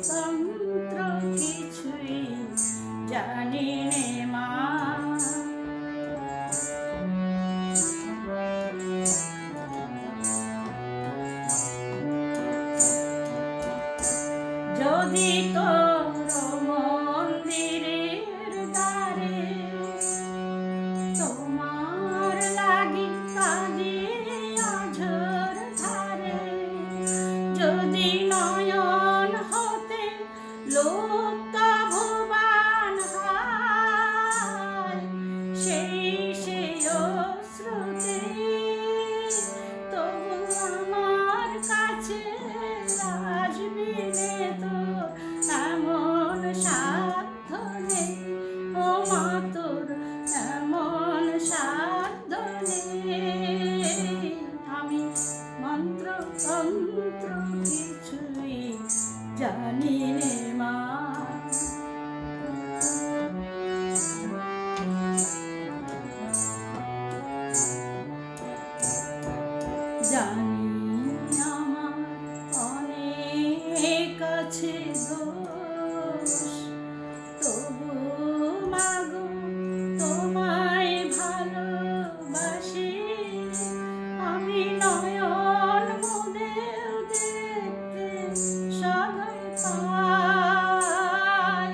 তন্ত্র কিছুই জানি নে মা। যদি তোর মন্দিরের দ্বারে তোমার লাগি কাঁদি আঝর ধারে, যদি নয়ন হতে লোকটা ভুবন হায়, সেই অশ্রুতে তবু আমার কাছে আসবি নে তো, এমন সাধ্য নেই ও মা তোর, এমন সাধ্য নেই। আমি মন্ত্র তন্ত্র কিছুই জানি নে মা। জানি আমার অনেক আছে দোষ, তবু মাগো তোমায় ভালোবাসি। আমি নয়ন মুদেও দেখতে সদয় পাই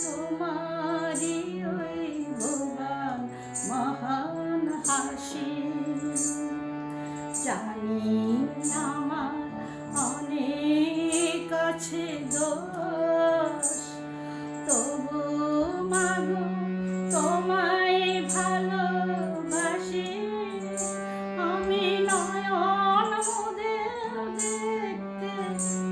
তোমারই ওই ভুবন মহান হাসি। জানি আমার অনেক আছে দোষ, তবু মাগো তোমায় ভালোবাসি। আমি নয়ন মুদেও দেখতে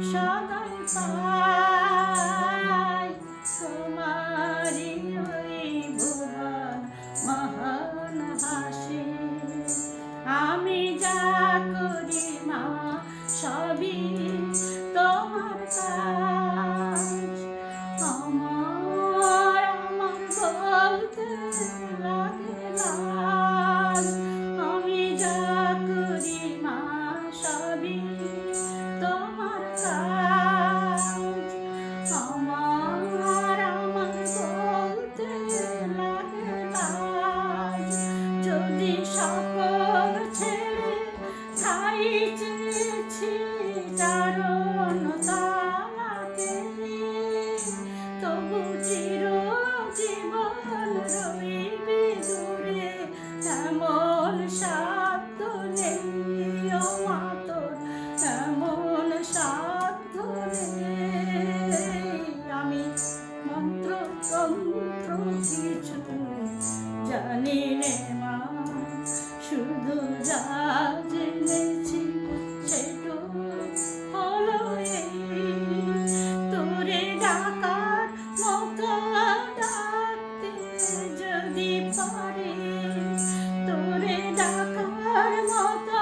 সদয় পাই তোমারই ওই ভুবন মহান হাসি। আমি যা করি মা সবই তোমার কাজ, আমার বলতে লাগে লাজ। আমি যা করি মা সবই তোমার কাজ, আমার বলতে লাগে লাজ। যদি সকল ছেড়ে ঠাই চেয়েছি চারণ তলাতে, তবু চিরজীবন রইবি দূরে, এমন সাধ্য নেই ও মা তোর, এমন সাধ্য নেই। আমি মন্ত্র তন্ত্র কিছু জানি নে মা, শুধু যা জেনেছি সেটুকু হলো এই, তোরে ডাকার মতো ডাকতে যদি পারে, তোরে ডাকার মতো